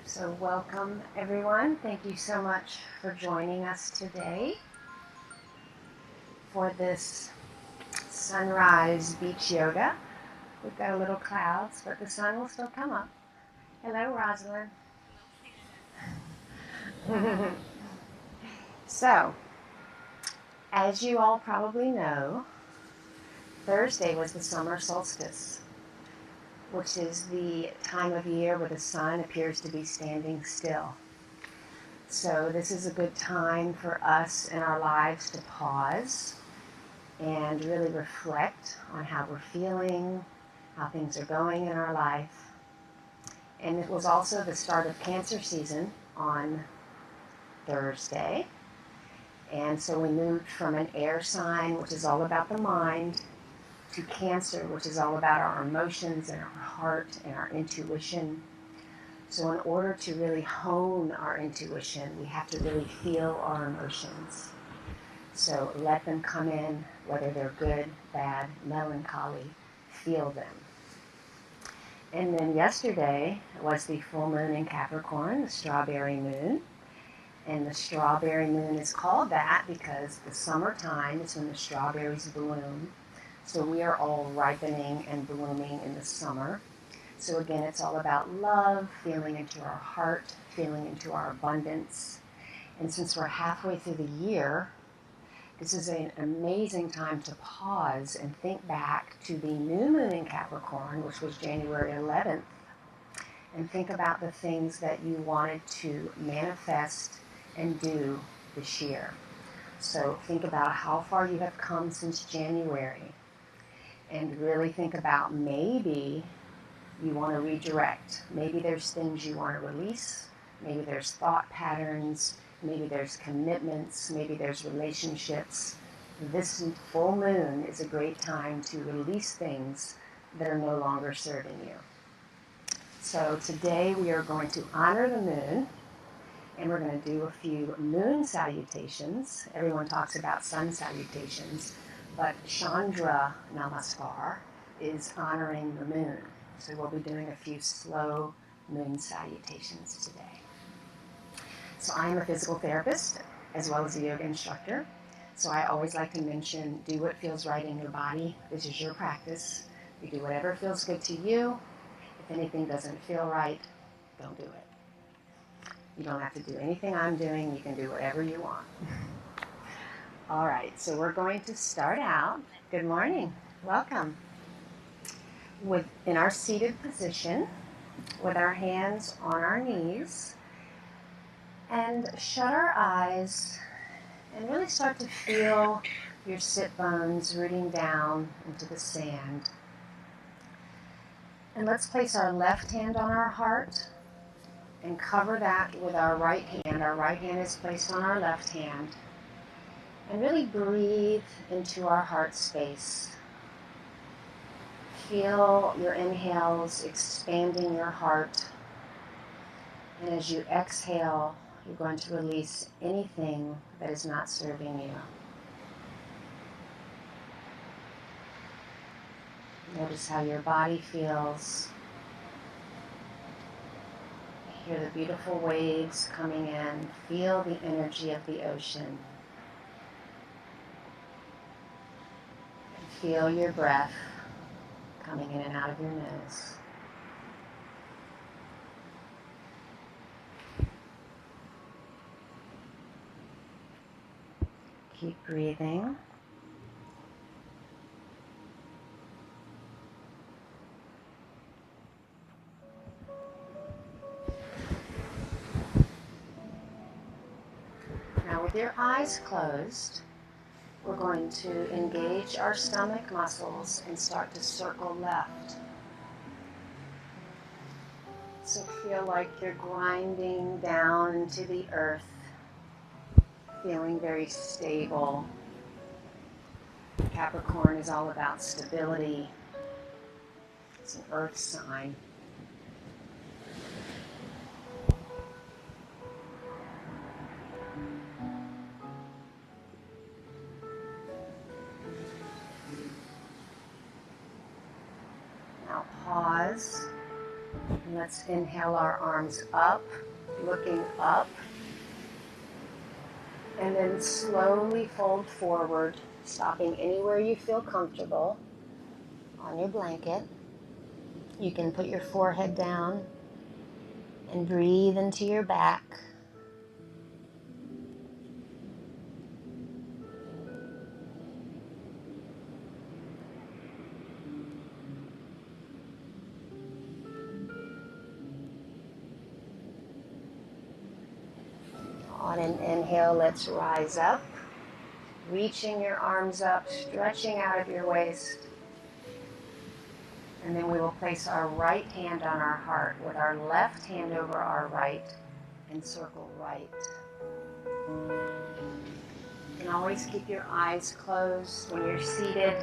So welcome everyone. Thank you so much for joining us today for this sunrise beach yoga. We've got a little clouds, but the sun will still come up. Hello, Rosalind. So, as you all probably know, Thursday was the summer solstice, which is the time of year where the sun appears to be standing still. So this is a good time for us in our lives to pause and really reflect on how we're feeling, how things are going in our life. And it was also the start of Cancer season on Thursday. And so we moved from an air sign, which is all about the mind, to Cancer, which is all about our emotions and our heart and our intuition. So in order to really hone our intuition, we have to really feel our emotions. So let them come in, whether they're good, bad, melancholy, feel them. And then yesterday was the full moon in Capricorn, the strawberry moon. And the strawberry moon is called that because the summertime is when the strawberries bloom. So we are all ripening and blooming in the summer. So again, it's all about love, feeling into our heart, feeling into our abundance. And since we're halfway through the year, this is an amazing time to pause and think back to the new moon in Capricorn, which was January 11th, and think about the things that you wanted to manifest and do this year. So think about how far you have come since January, and really think about maybe you want to redirect. Maybe there's things you want to release. Maybe there's thought patterns. Maybe there's commitments. Maybe there's relationships. This full moon is a great time to release things that are no longer serving you. So today we are going to honor the moon, and we're going to do a few moon salutations. Everyone talks about sun salutations, but Chandra Namaskar is honoring the moon. So we'll be doing a few slow moon salutations today. So I'm a physical therapist as well as a yoga instructor. So I always like to mention, do what feels right in your body. This is your practice. You do whatever feels good to you. If anything doesn't feel right, don't do it. You don't have to do anything I'm doing. You can do whatever you want. All right, so we're going to start out. Good morning. Welcome. In our seated position, with our hands on our knees, and shut our eyes and really start to feel your sit bones rooting down into the sand. And let's place our left hand on our heart and cover that with our right hand. Our right hand is placed on our left hand. And really breathe into our heart space. Feel your inhales expanding your heart. And as you exhale, you're going to release anything that is not serving you. Notice how your body feels. Hear the beautiful waves coming in. Feel the energy of the ocean. And feel your breath coming in and out of your nose. Keep breathing. Now with your eyes closed, we're going to engage our stomach muscles and start to circle left. So feel like you're grinding down into the earth, feeling very stable. Capricorn is all about stability. It's an earth sign. Now pause And let's inhale our arms up, looking up. And then slowly fold forward, stopping anywhere you feel comfortable on your blanket. You can put your forehead down and breathe into your back. On an inhale, let's rise up, reaching your arms up, stretching out of your waist. And then we will place our right hand on our heart with our left hand over our right and circle right. You can always keep your eyes closed when you're seated,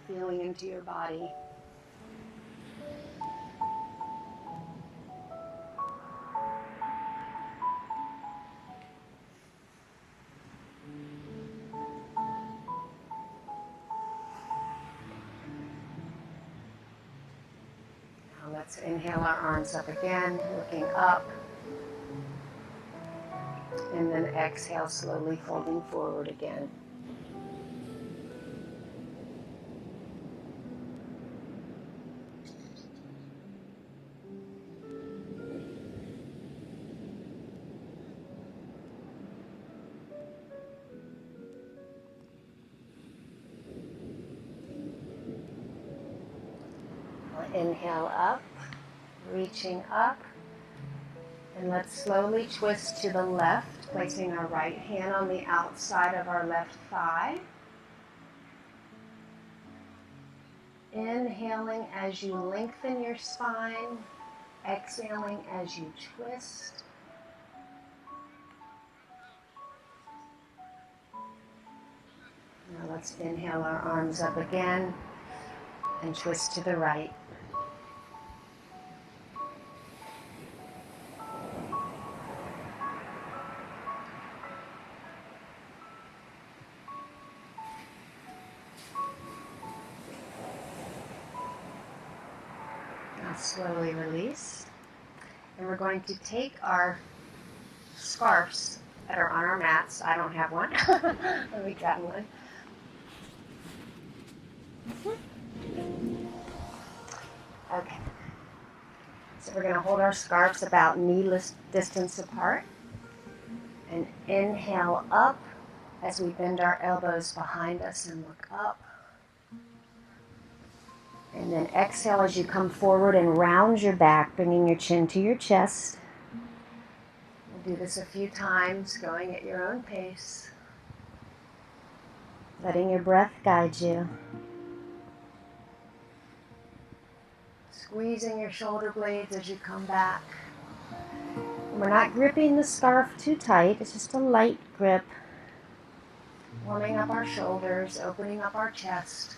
feeling into your body. Let's inhale our arms up again, looking up. And then exhale, slowly folding forward again. Inhale up, reaching up. And let's slowly twist to the left, placing our right hand on the outside of our left thigh. Inhaling as you lengthen your spine, exhaling as you twist. Now let's inhale our arms up again and twist to the right. Slowly release. And we're going to take our scarves that are on our mats. I don't have one. Let me grab one. Okay. So we're going to hold our scarves about knee distance apart. And inhale up as we bend our elbows behind us and look up. And then exhale as you come forward and round your back, bringing your chin to your chest. We'll do this a few times, going at your own pace. Letting your breath guide you. Squeezing your shoulder blades as you come back. We're not gripping the scarf too tight, it's just a light grip. Warming up our shoulders, opening up our chest.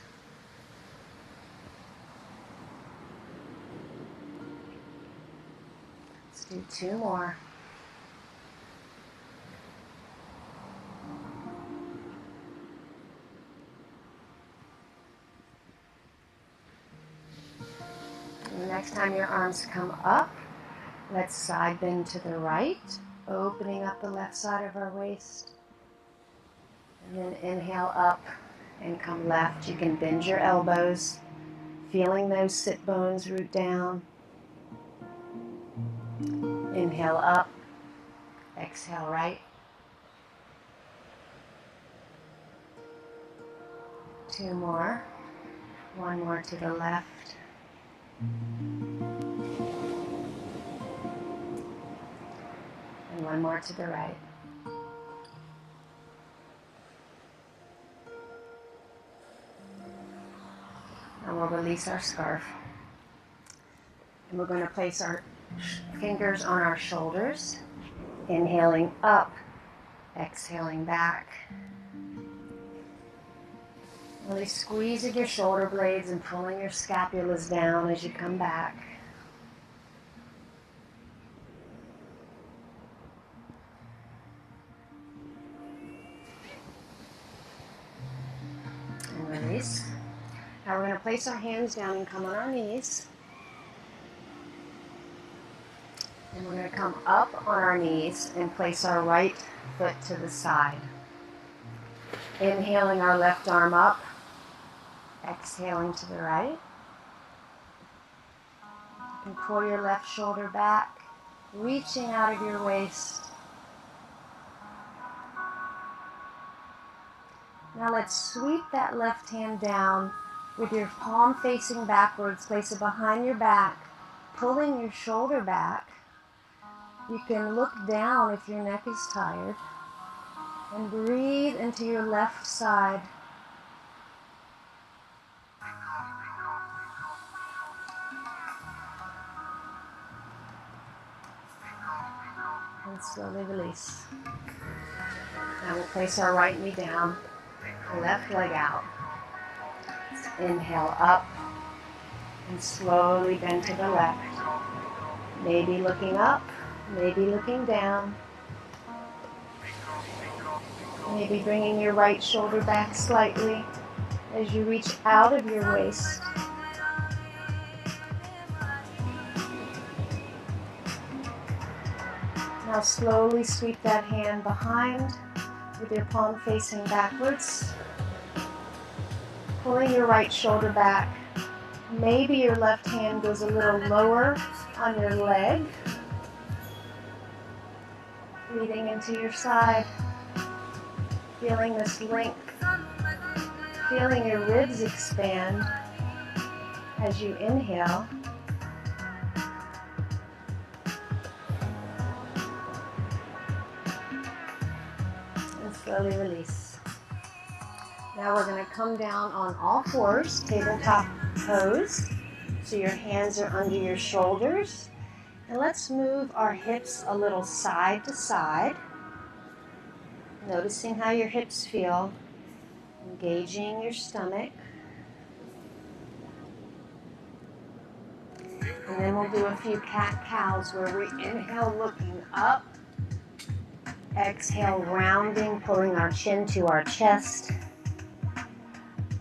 Do 2 more. And the next time your arms come up, let's side bend to the right, opening up the left side of our waist. And then inhale up and come left. You can bend your elbows, feeling those sit bones root down. Inhale up, exhale right. 2 more, 1 more to the left. And 1 more to the right. And we'll release our scarf. And we're going to place our fingers on our shoulders, inhaling up, exhaling back. Really squeezing your shoulder blades and pulling your scapulas down as you come back. And release. Now we're going to place our hands down and come on our knees. And we're going to come up on our knees and place our right foot to the side. Inhaling our left arm up, exhaling to the right. And pull your left shoulder back, reaching out of your waist. Now let's sweep that left hand down with your palm facing backwards. Place it behind your back, pulling your shoulder back. You can look down if your neck is tired. And breathe into your left side. And slowly release. Now we'll place our right knee down, left leg out. Inhale up and slowly bend to the left. Maybe looking up, maybe looking down. Maybe bringing your right shoulder back slightly as you reach out of your waist. Now slowly sweep that hand behind with your palm facing backwards. Pulling your right shoulder back. Maybe your left hand goes a little lower on your leg. Breathing into your side. Feeling this length. Feeling your ribs expand as you inhale. And slowly release. Now we're going to come down on all fours, tabletop pose. So your hands are under your shoulders. And let's move our hips a little side to side. Noticing how your hips feel. Engaging your stomach. And then we'll do a few cat-cows where we inhale looking up. Exhale rounding, pulling our chin to our chest.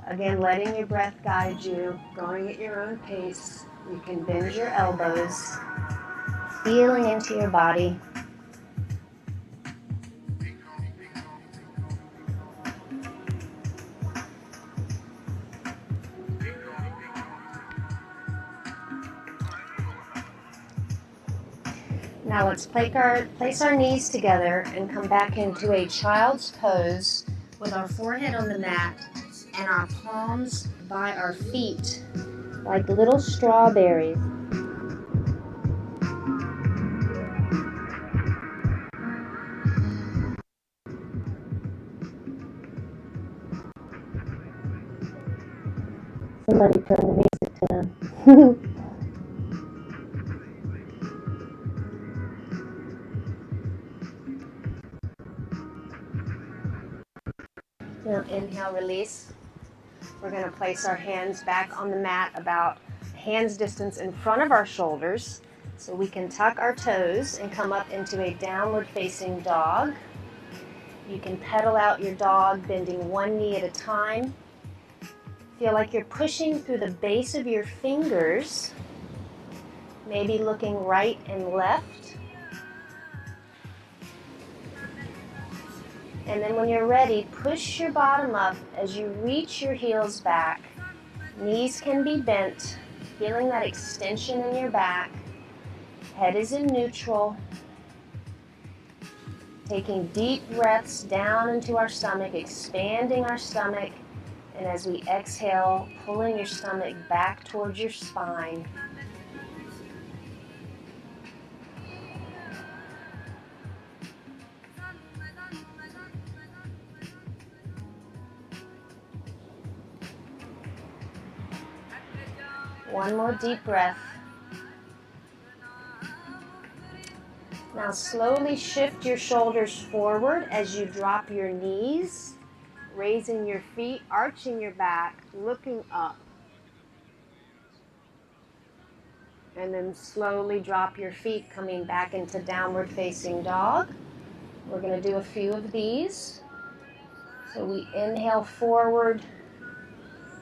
Again, letting your breath guide you, going at your own pace. You can bend your elbows, feeling into your body. Now let's place our knees together and come back into a child's pose with our forehead on the mat and our palms by our feet like little strawberries. Somebody turn the music down. Now inhale, release. We're going to place our hands back on the mat about hands distance in front of our shoulders so we can tuck our toes and come up into a downward facing dog. You can pedal out your dog, bending one knee at a time. Feel like you're pushing through the base of your fingers, maybe looking right and left. And then when you're ready, push your bottom up as you reach your heels back. Knees can be bent, feeling that extension in your back. Head is in neutral. Taking deep breaths down into our stomach, expanding our stomach. And as we exhale, pulling your stomach back towards your spine. One more deep breath. Now slowly shift your shoulders forward as you drop your knees, raising your feet, arching your back, looking up. And then slowly drop your feet, coming back into downward facing dog. We're going to do a few of these. So we inhale forward.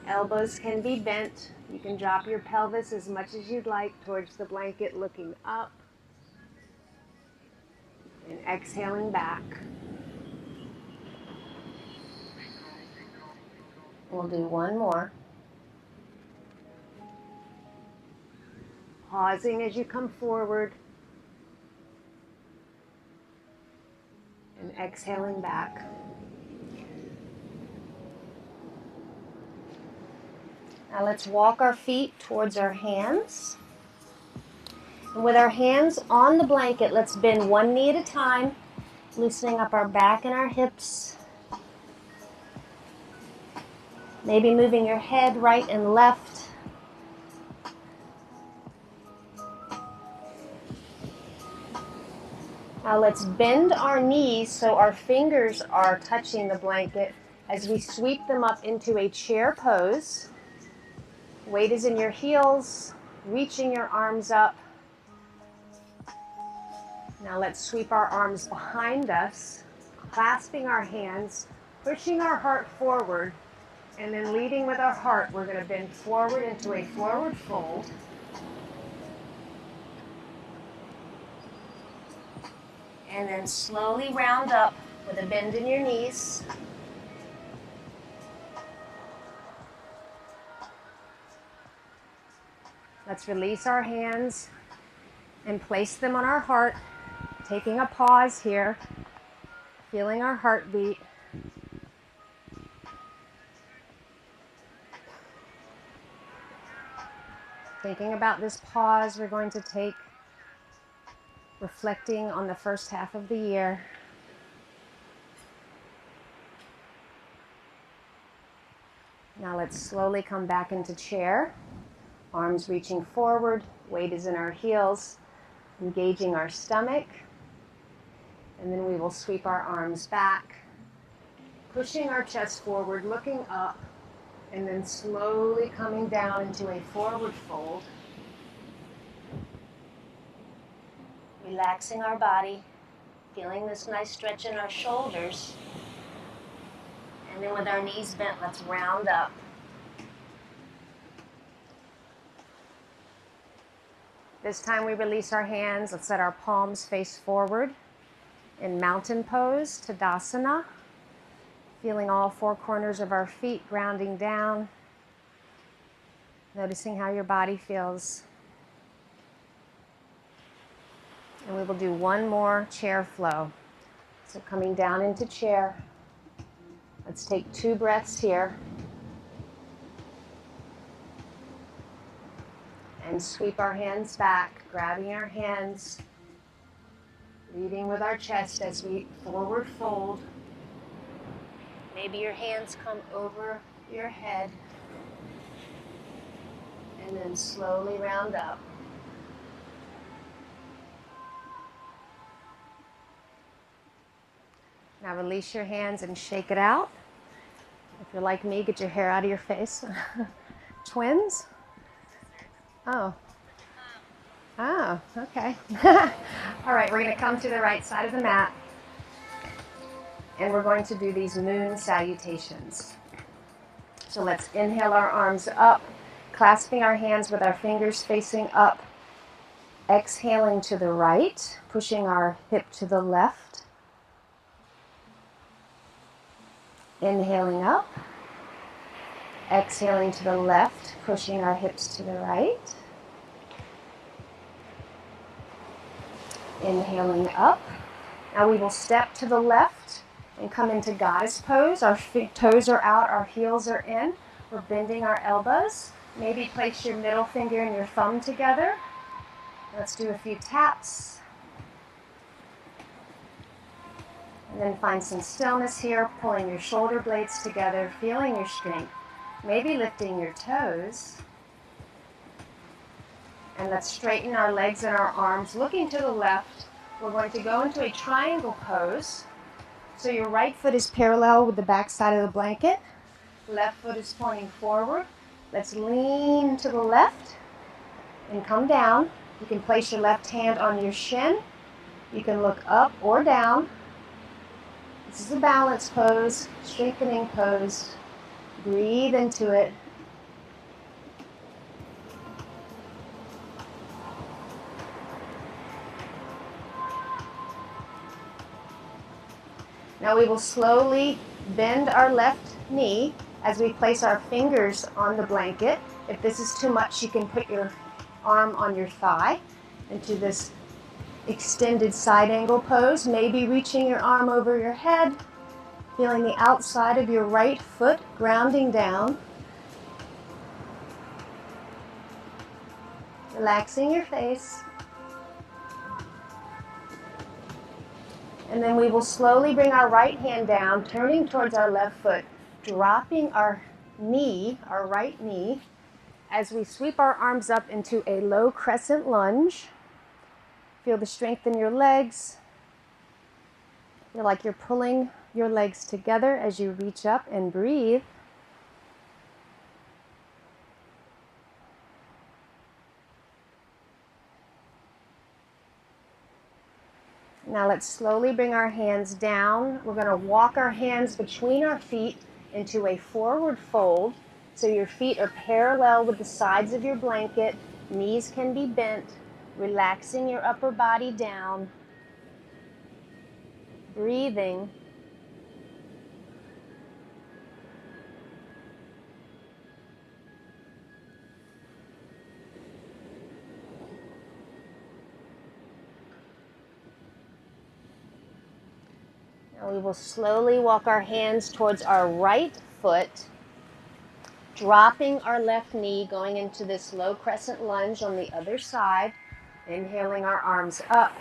Elbows can be bent. You can drop your pelvis as much as you'd like towards the blanket, looking up. And exhaling back. We'll do one more. Pausing as you come forward. And exhaling back. Now let's walk our feet towards our hands. And with our hands on the blanket, let's bend one knee at a time, loosening up our back and our hips. Maybe moving your head right and left. Now let's bend our knees so our fingers are touching the blanket as we sweep them up into a chair pose. Weight is in your heels, reaching your arms up. Now let's sweep our arms behind us, clasping our hands, pushing our heart forward, and then leading with our heart, we're going to bend forward into a forward fold. And then slowly round up with a bend in your knees. Let's release our hands and place them on our heart, taking a pause here, feeling our heartbeat. Thinking about this pause we're going to take, reflecting on the first half of the year. Now let's slowly come back into chair. Arms reaching forward, weight is in our heels, engaging our stomach. And then we will sweep our arms back, pushing our chest forward, looking up, and then slowly coming down into a forward fold. Relaxing our body, feeling this nice stretch in our shoulders. And then with our knees bent, let's round up. This time we release our hands. Let's let our palms face forward in mountain pose, Tadasana. Feeling all four corners of our feet grounding down. Noticing how your body feels. And we will do one more chair flow. So coming down into chair. Let's take 2 breaths here. And sweep our hands back, grabbing our hands, leading with our chest as we forward fold. Maybe your hands come over your head. And then slowly round up. Now release your hands and shake it out. If you're like me, get your hair out of your face. Twins? Oh. Oh, okay. All right, we're going to come to the right side of the mat. And we're going to do these moon salutations. So let's inhale our arms up, clasping our hands with our fingers facing up. Exhaling to the right, pushing our hip to the left. Inhaling up. Exhaling to the left, pushing our hips to the right. Inhaling up. Now we will step to the left and come into goddess pose. Our toes are out, our heels are in. We're bending our elbows. Maybe place your middle finger and your thumb together. Let's do a few taps. And then find some stillness here, pulling your shoulder blades together, feeling your strength. Maybe lifting your toes. And let's straighten our legs and our arms, looking to the left. We're going to go into a triangle pose. So your right foot is parallel with the back side of the blanket. Left foot is pointing forward. Let's lean to the left and come down. You can place your left hand on your shin. You can look up or down. This is a balance pose, strengthening pose. Breathe into it. Now we will slowly bend our left knee as we place our fingers on the blanket. If this is too much, you can put your arm on your thigh into this extended side angle pose, maybe reaching your arm over your head, feeling the outside of your right foot grounding down. Relaxing your face. And then we will slowly bring our right hand down, turning towards our left foot, dropping our knee, our right knee, as we sweep our arms up into a low crescent lunge. Feel the strength in your legs. Feel like you're pulling your legs together as you reach up and breathe. Now let's slowly bring our hands down. We're going to walk our hands between our feet into a forward fold. So your feet are parallel with the sides of your blanket. Knees can be bent, relaxing your upper body down. Breathing. Now we will slowly walk our hands towards our right foot, dropping our left knee, going into this low crescent lunge on the other side, inhaling our arms up.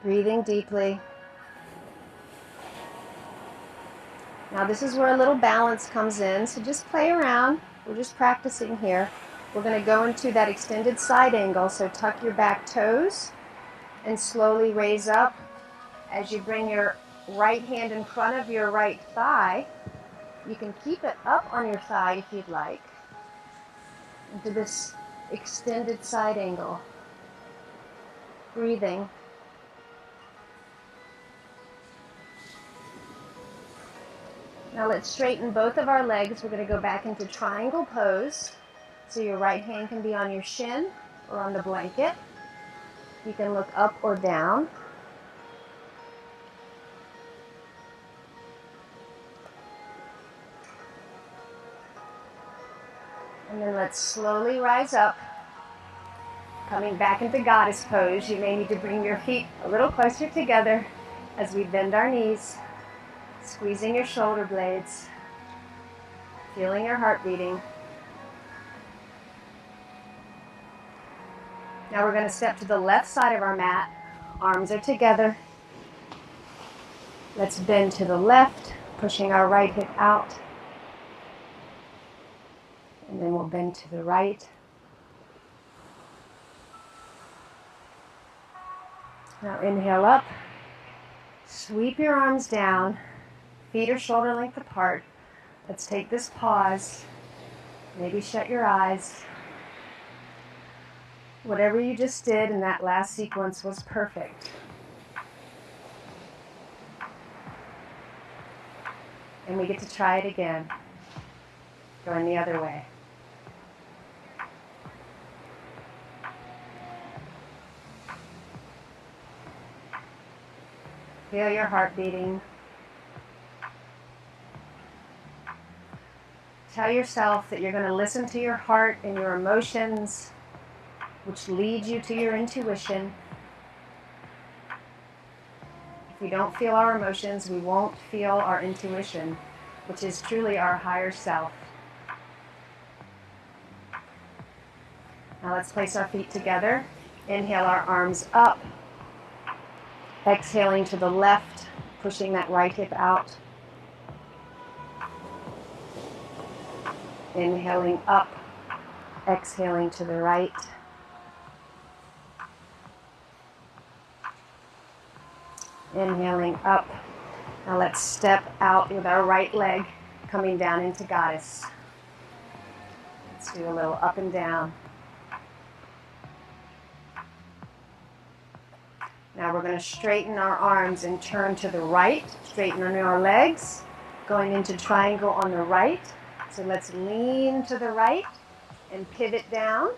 Breathing deeply. Now this is where a little balance comes in, so just play around. We're just practicing here. We're going to go into that extended side angle, so tuck your back toes and slowly raise up as you bring your right hand in front of your right thigh. You can keep it up on your thigh if you'd like, into this extended side angle. Breathing. Now let's straighten both of our legs. We're going to go back into triangle pose. So your right hand can be on your shin or on the blanket. You can look up or down. And then let's slowly rise up. Coming back into goddess pose, you may need to bring your feet a little closer together as we bend our knees. Squeezing your shoulder blades, feeling your heart beating. Now we're going to step to the left side of our mat. Arms are together. Let's bend to the left, pushing our right hip out. And then we'll bend to the right. Now inhale up. Sweep your arms down. Feet are shoulder length apart. Let's take this pause. Maybe shut your eyes. Whatever you just did in that last sequence was perfect. And we get to try it again. Going the other way. Feel your heart beating. Tell yourself that you're going to listen to your heart and your emotions, which lead you to your intuition. If we don't feel our emotions, we won't feel our intuition, which is truly our higher self. Now let's place our feet together. Inhale our arms up. Exhaling to the left, pushing that right hip out. Inhaling up, exhaling to the right. Inhaling up. Now let's step out with our right leg coming down into goddess. Let's do a little up and down. Now we're going to straighten our arms and turn to the right, straightening our legs, going into triangle on the right. So let's lean to the right and pivot down.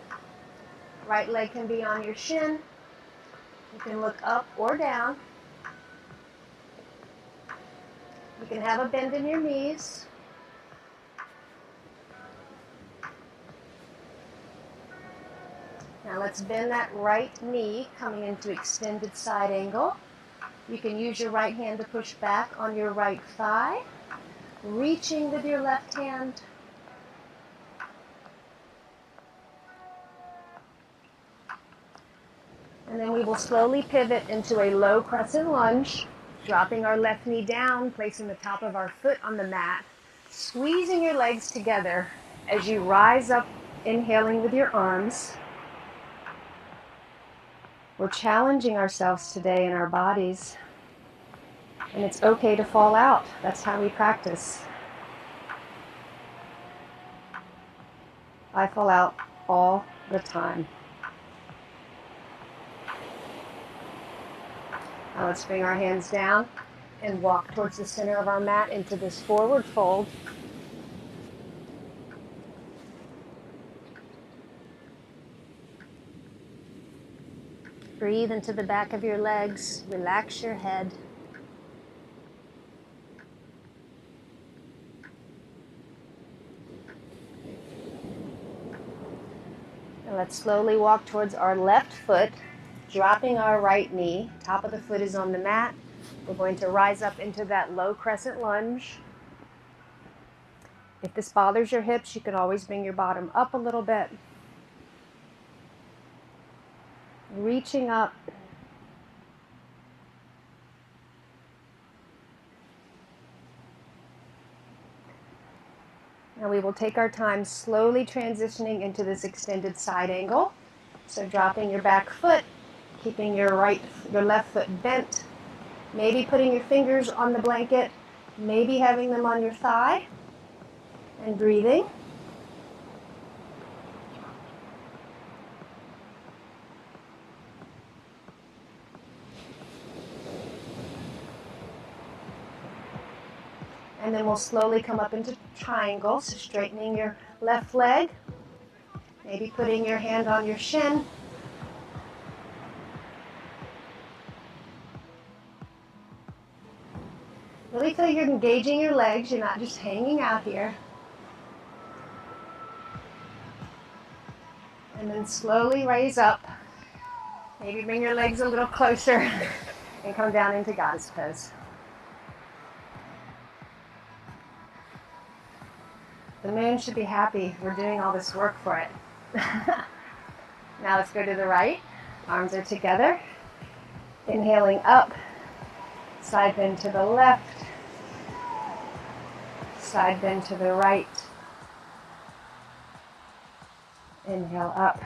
Right leg can be on your shin. You can look up or down. You can have a bend in your knees. Now let's bend that right knee, coming into extended side angle. You can use your right hand to push back on your right thigh, reaching with your left hand. And then we will slowly pivot into a low crescent lunge, dropping our left knee down, placing the top of our foot on the mat, squeezing your legs together as you rise up, inhaling with your arms. We're challenging ourselves today in our bodies, and it's okay to fall out. That's how we practice. I fall out all the time. Now let's bring our hands down and walk towards the center of our mat into this forward fold. Breathe into the back of your legs. Relax your head. And let's slowly walk towards our left foot, dropping our right knee. Top of the foot is on the mat. We're going to rise up into that low crescent lunge. If this bothers your hips, you can always bring your bottom up a little bit. Reaching up. Now we will take our time slowly transitioning into this extended side angle. So dropping your back foot, keeping your left foot bent, maybe putting your fingers on the blanket, maybe having them on your thigh, and breathing. And then we'll slowly come up into triangle, so straightening your left leg, maybe putting your hand on your shin. Really feel you're engaging your legs, you're not just hanging out here. And then slowly raise up. Maybe bring your legs a little closer and come down into Goddess pose. The moon should be happy. We're doing all this work for it. Now let's go to the right. Arms are together. Inhaling up. Side bend to the left. Side bend to the right. Inhale up.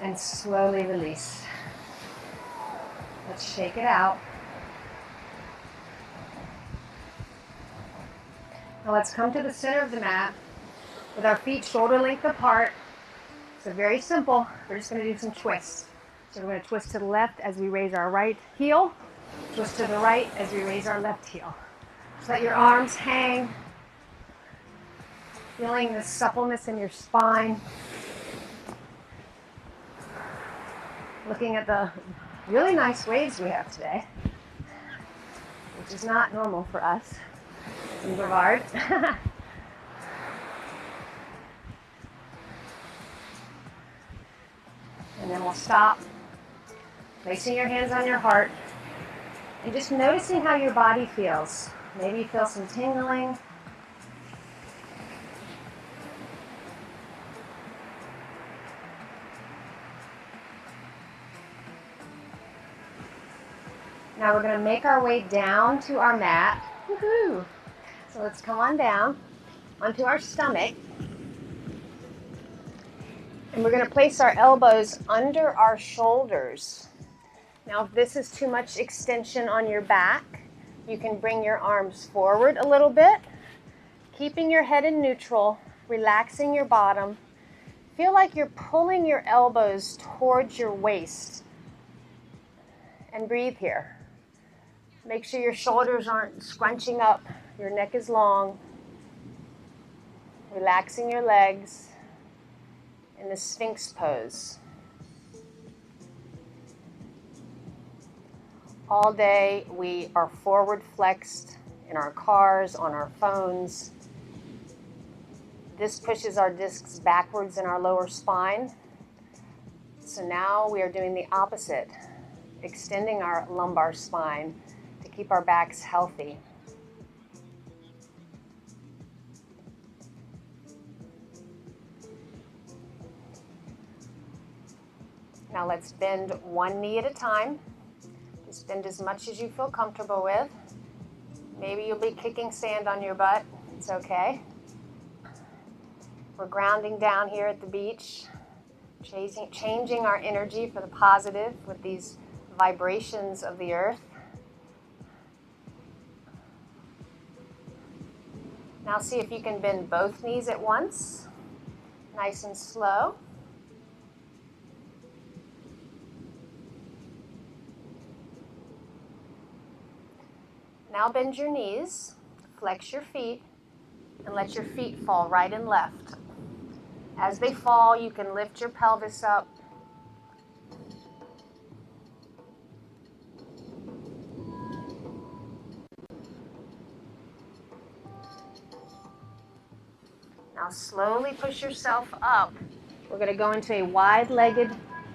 And slowly release. Let's shake it out. Now let's come to the center of the mat with our feet shoulder length apart. So very simple. We're just going to do some twists. So we're going to twist to the left as we raise our right heel. Twist to the right as we raise our left heel. Just let your arms hang. Feeling the suppleness in your spine. Looking at the really nice waves we have today, which is not normal for us in Brevard. And then we'll stop, placing your hands on your heart, and just noticing how your body feels. Maybe you feel some tingling. Now we're going to make our way down to our mat. Woohoo! So let's come on down onto our stomach. And we're going to place our elbows under our shoulders. Now, if this is too much extension on your back, you can bring your arms forward a little bit, keeping your head in neutral, relaxing your bottom. Feel like you're pulling your elbows towards your waist. And breathe here. Make sure your shoulders aren't scrunching up. Your neck is long. Relaxing your legs in the Sphinx pose. All day we are forward flexed in our cars, on our phones. This pushes our discs backwards in our lower spine. So now we are doing the opposite, extending our lumbar spine to keep our backs healthy. Now let's bend one knee at a time. Just bend as much as you feel comfortable with. Maybe you'll be kicking sand on your butt. It's okay. We're grounding down here at the beach, changing our energy for the positive with these vibrations of the earth. Now see if you can bend both knees at once, nice and slow. Now bend your knees, flex your feet, and let your feet fall right and left. As they fall, you can lift your pelvis up. Now slowly push yourself up. We're going to go into a wide-legged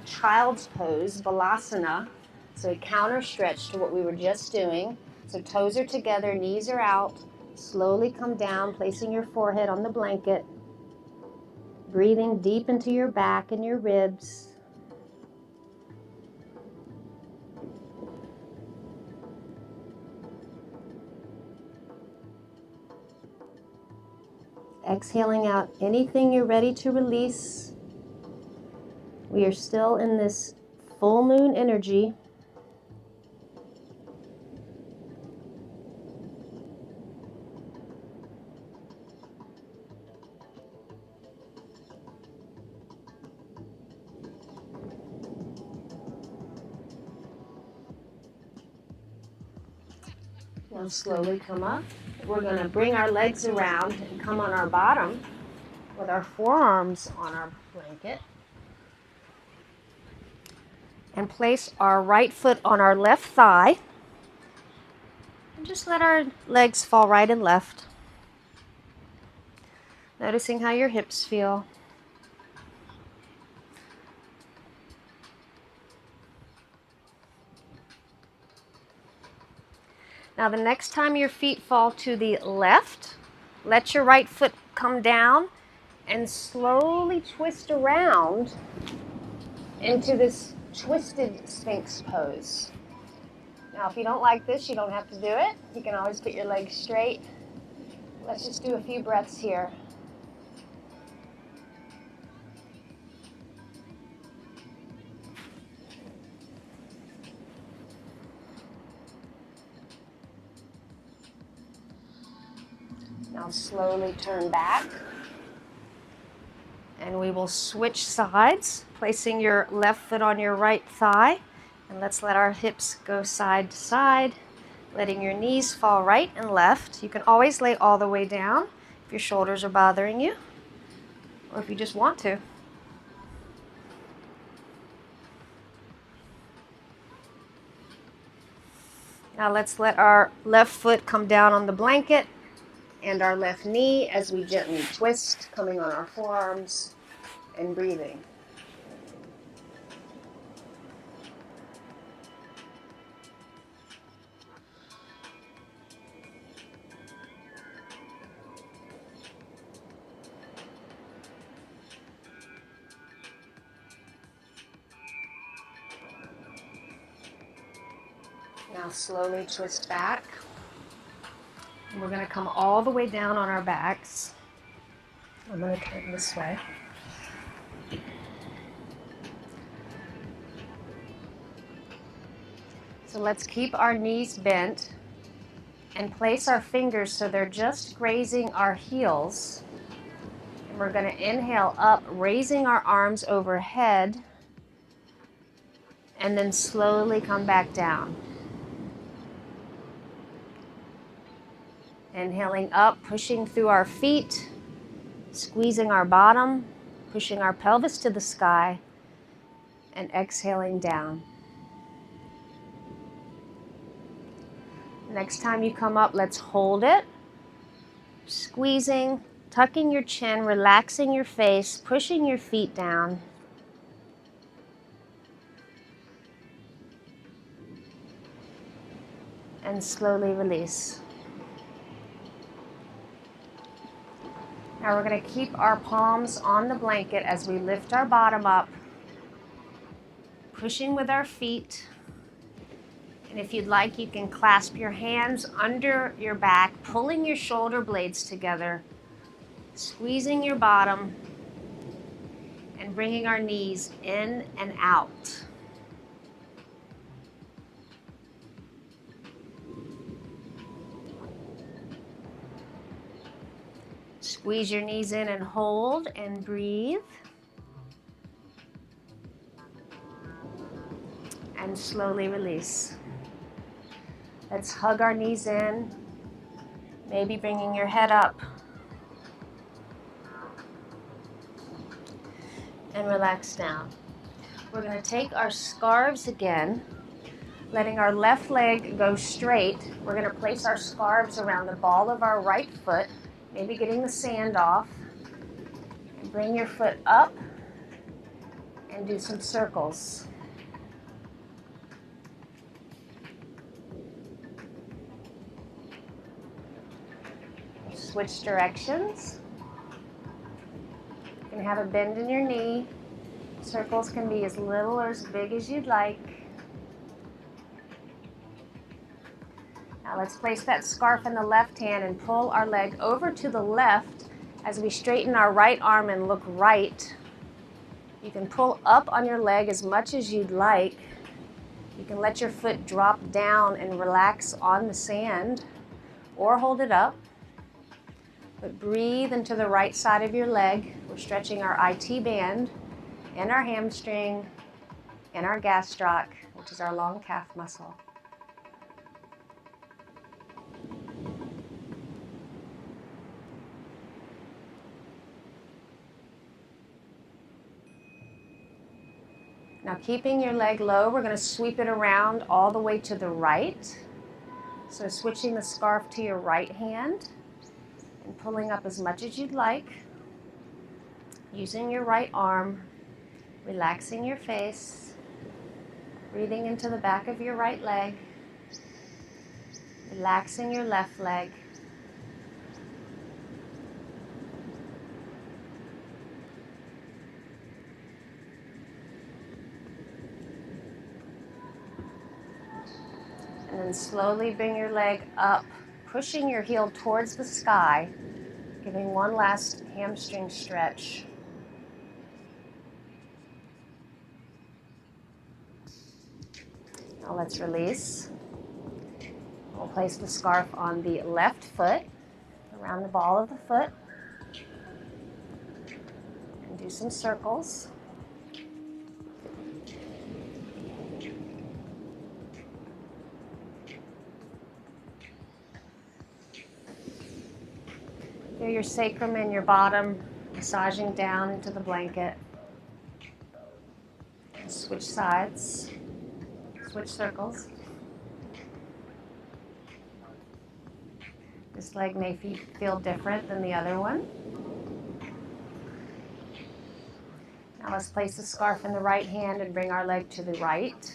child's pose, balasana. So a counter stretch to what we were just doing. So toes are together, knees are out. Slowly come down, placing your forehead on the blanket. Breathing deep into your back and your ribs. Exhaling out anything you're ready to release. We are still in this full moon energy. Now slowly come up. We're going to bring our legs around and come on our bottom with our forearms on our blanket. And place our right foot on our left thigh. And just let our legs fall right and left. Noticing how your hips feel. Now the next time your feet fall to the left, let your right foot come down and slowly twist around into this twisted Sphinx pose. Now if you don't like this, you don't have to do it. You can always put your legs straight. Let's just do a few breaths here. Now slowly turn back. And we will switch sides, placing your left foot on your right thigh. And let's let our hips go side to side, letting your knees fall right and left. You can always lay all the way down if your shoulders are bothering you, or if you just want to. Now let's let our left foot come down on the blanket and our left knee as we gently twist, coming on our forearms and breathing. Now slowly twist back. And we're going to come all the way down on our backs. I'm going to turn this way. So let's keep our knees bent and place our fingers so they're just grazing our heels. And we're going to inhale up, raising our arms overhead, and then slowly come back down. Inhaling up, pushing through our feet, Squeezing our bottom, pushing our pelvis to the sky, and exhaling down. Next time you come up, let's hold it. Squeezing, tucking your chin, relaxing your face, pushing your feet down. And slowly release. Now we're going to keep our palms on the blanket as we lift our bottom up, pushing with our feet. And if you'd like, you can clasp your hands under your back, pulling your shoulder blades together, squeezing your bottom, and bringing our knees in and out. Squeeze your knees in and hold and breathe. And slowly release. Let's hug our knees in, maybe bringing your head up. And relax down. We're going to take our scarves again, letting our left leg go straight. We're going to place our scarves around the ball of our right foot, maybe getting the sand off. And bring your foot up and do some circles. Switch directions. You can have a bend in your knee. Circles can be as little or as big as you'd like. Now let's place that scarf in the left hand and pull our leg over to the left as we straighten our right arm and look right. You can pull up on your leg as much as you'd like. You can let your foot drop down and relax on the sand or hold it up. But breathe into the right side of your leg. We're stretching our IT band and our hamstring and our gastroc, which is our long calf muscle. Now keeping your leg low, we're going to sweep it around all the way to the right. So switching the scarf to your right hand and pulling up as much as you'd like. Using your right arm, relaxing your face, breathing into the back of your right leg, relaxing your left leg. And then slowly bring your leg up, pushing your heel towards the sky, giving one last hamstring stretch. Now let's release. We'll place the scarf on the left foot, around the ball of the foot, and do some circles. Feel your sacrum and your bottom massaging down into the blanket. Switch sides, switch circles. This leg may feel different than the other one. Now let's place the scarf in the right hand and bring our leg to the right.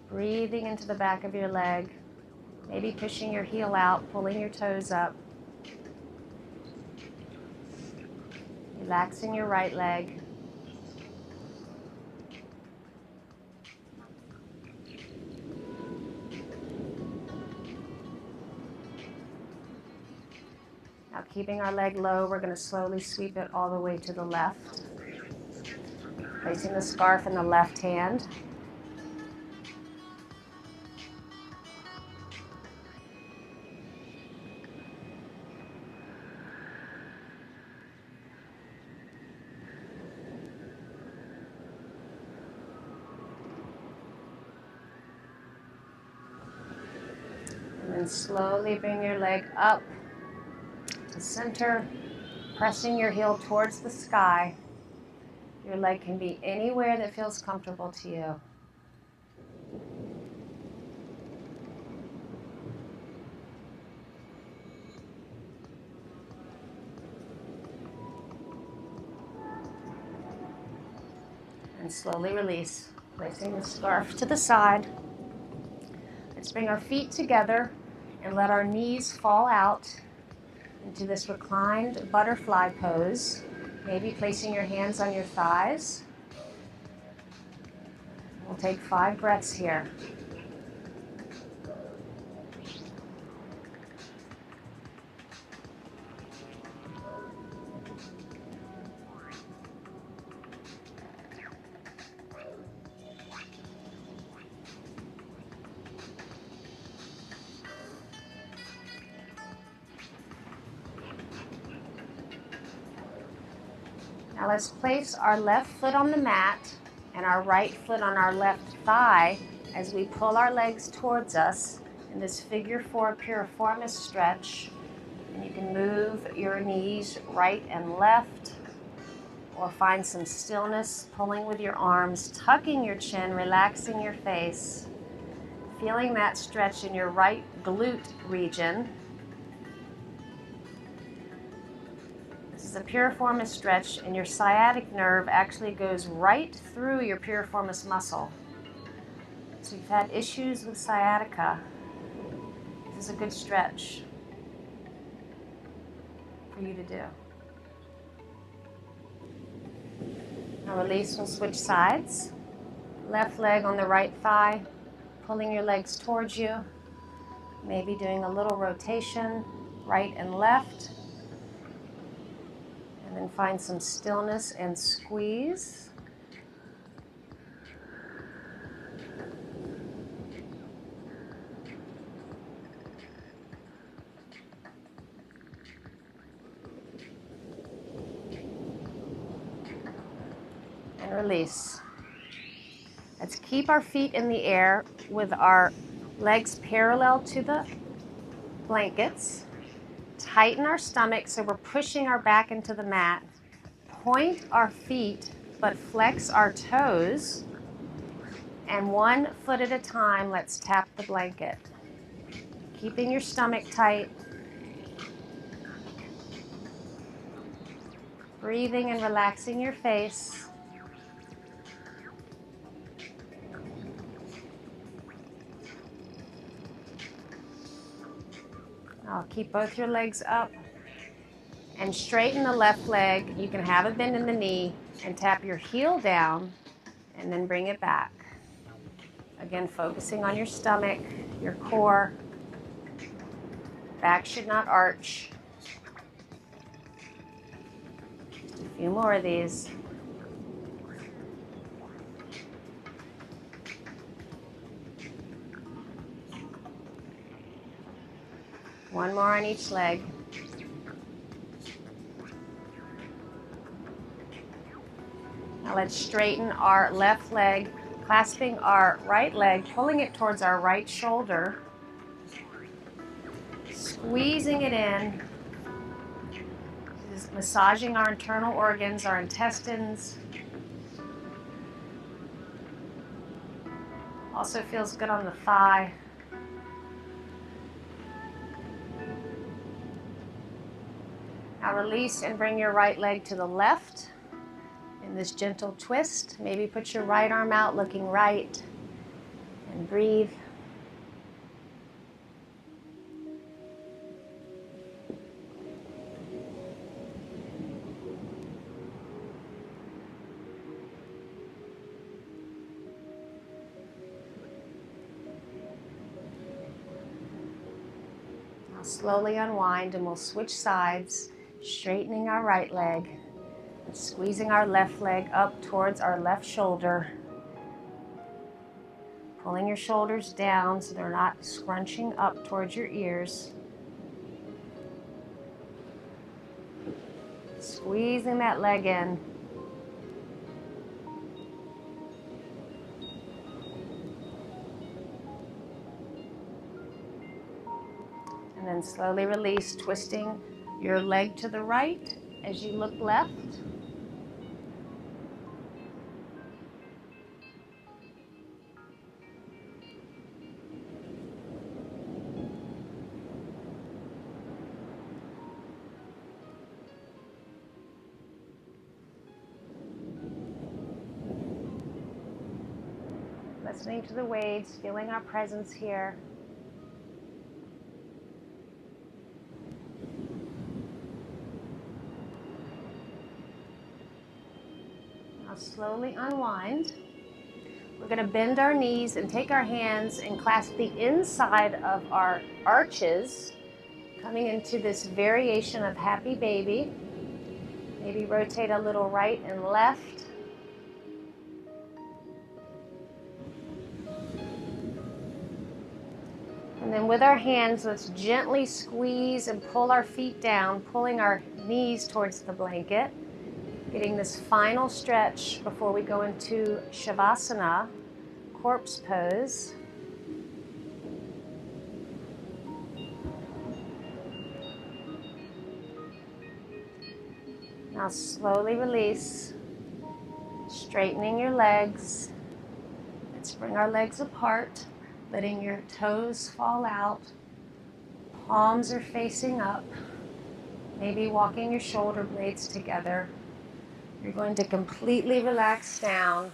Breathing into the back of your leg, maybe pushing your heel out, pulling your toes up. Relaxing your right leg. Now keeping our leg low, we're going to slowly sweep it all the way to the left. Placing the scarf in the left hand. then slowly bring your leg up to center, pressing your heel towards the sky. Your leg can be anywhere that feels comfortable to you. And slowly release, placing the scarf to the side. Let's bring our feet together and let our knees fall out into this reclined butterfly pose, maybe placing your hands on your thighs. We'll take 5 breaths here. Now let's place our left foot on the mat and our right foot on our left thigh as we pull our legs towards us in this figure 4 piriformis stretch. And you can move your knees right and left, or find some stillness, pulling with your arms, tucking your chin, relaxing your face, feeling that stretch in your right glute region. This is a piriformis stretch, and your sciatic nerve actually goes right through your piriformis muscle. So if you've had issues with sciatica, this is a good stretch for you to do. Now release, we'll switch sides. Left leg on the right thigh, pulling your legs towards you. Maybe doing a little rotation, right and left. And then find some stillness and squeeze. And release. Let's keep our feet in the air with our legs parallel to the blankets. Tighten our stomach so we're pushing our back into the mat. Point our feet, but flex our toes. And 1 foot at a time, let's tap the blanket. Keeping your stomach tight. Breathing and relaxing your face. I'll keep both your legs up and straighten the left leg. You can have a bend in the knee and tap your heel down and then bring it back. Again, focusing on your stomach, your core. Back should not arch. Just a few more of these. One more on each leg. Now let's straighten our left leg, clasping our right leg, pulling it towards our right shoulder, squeezing it in. This is massaging our internal organs, our intestines. Also feels good on the thigh. Now release and bring your right leg to the left in this gentle twist. Maybe put your right arm out looking right and breathe. Now slowly unwind and we'll switch sides. Straightening our right leg, squeezing our left leg up towards our left shoulder, pulling your shoulders down so they're not scrunching up towards your ears, squeezing that leg in. And then slowly release, twisting your leg to the right as you look left. Listening to the waves, feeling our presence here. Now slowly unwind. We're going to bend our knees and take our hands and clasp the inside of our arches, coming into this variation of happy baby. Maybe rotate a little right and left. And then with our hands, let's gently squeeze and pull our feet down, pulling our knees towards the blanket, getting this final stretch before we go into Shavasana, corpse pose. Now slowly release, straightening your legs. Let's bring our legs apart, letting your toes fall out. Palms are facing up. Maybe walking your shoulder blades together. You're going to completely relax down.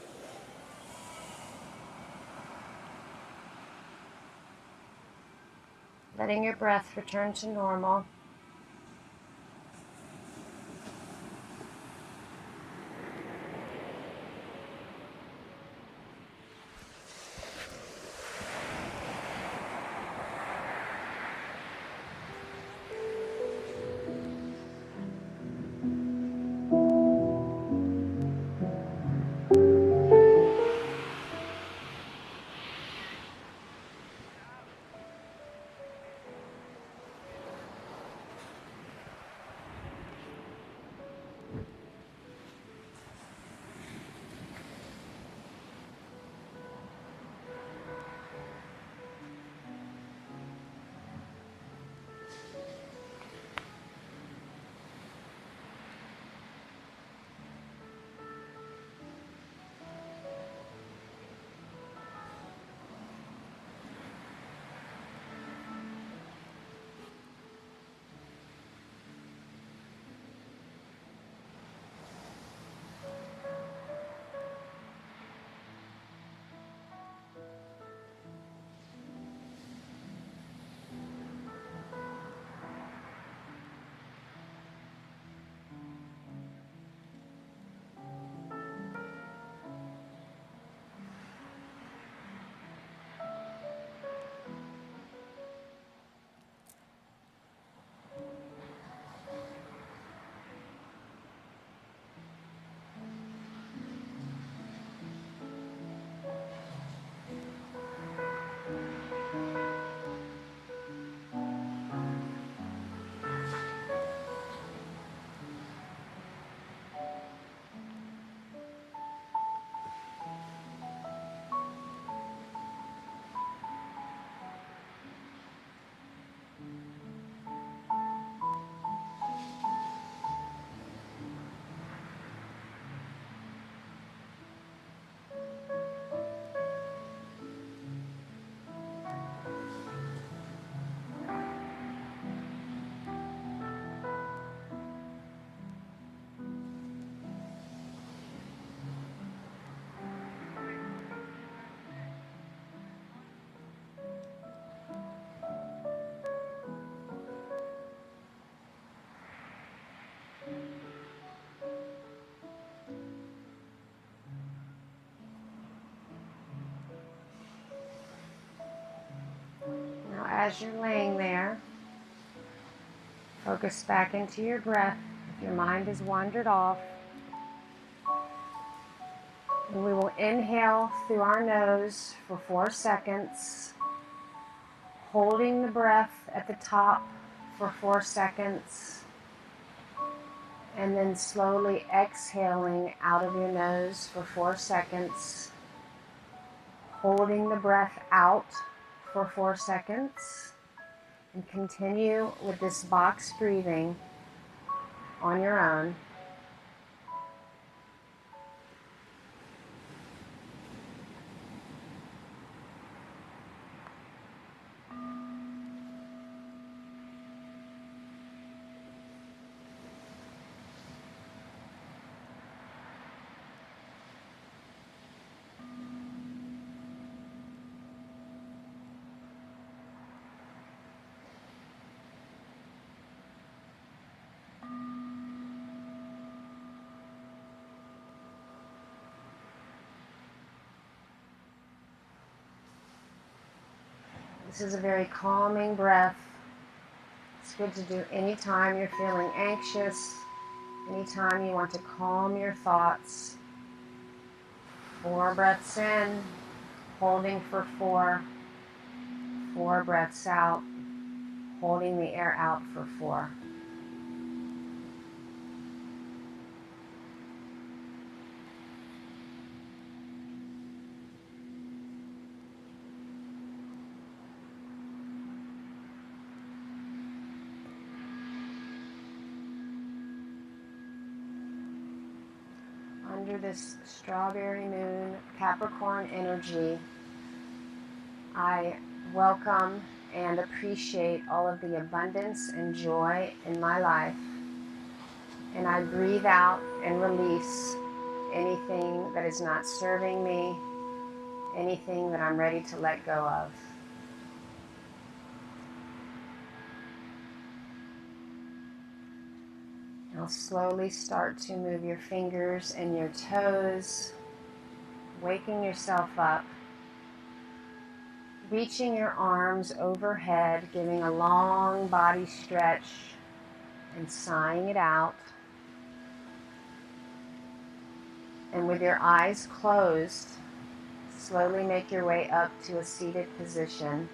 Letting your breath return to normal. Now as you're laying there, focus back into your breath if your mind has wandered off. And we will inhale through our nose for 4 seconds, holding the breath at the top for 4 seconds, and then slowly exhaling out of your nose for 4 seconds, holding the breath out for 4 seconds, And continue with this box breathing on your own. This is a very calming breath. It's good to do anytime you're feeling anxious, anytime you want to calm your thoughts. 4 breaths in, holding for 4. 4 breaths out, holding the air out for 4. Under this strawberry moon Capricorn energy, I welcome and appreciate all of the abundance and joy in my life. And I breathe out and release anything that is not serving me, anything that I'm ready to let go of. Now slowly start to move your fingers and your toes, waking yourself up, reaching your arms overhead, giving a long body stretch and sighing it out. And with your eyes closed, slowly make your way up to a seated position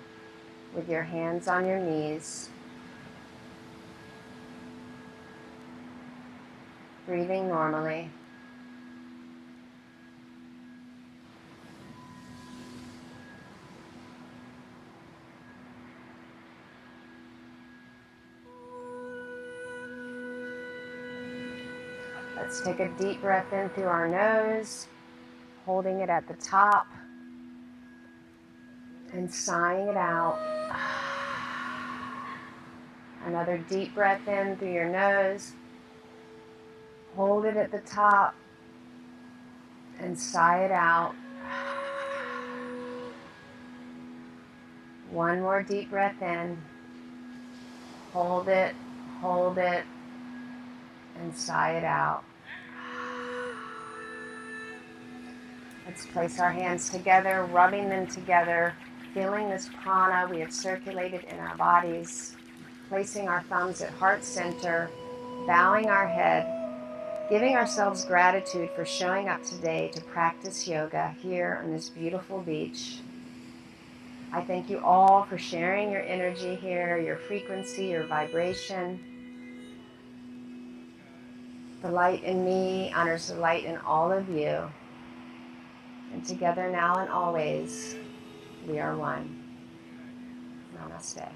with your hands on your knees. Breathing normally. Let's take a deep breath in through our nose, holding it at the top, and sighing it out. Another deep breath in through your nose, hold it at the top, and sigh it out. One more deep breath in, hold it, and sigh it out. Let's place our hands together, rubbing them together, feeling this prana we have circulated in our bodies, placing our thumbs at heart center, bowing our head, giving ourselves gratitude for showing up today to practice yoga here on this beautiful beach. I thank you all for sharing your energy here, your frequency, your vibration. The light in me honors the light in all of you. And together now and always, we are one. Namaste.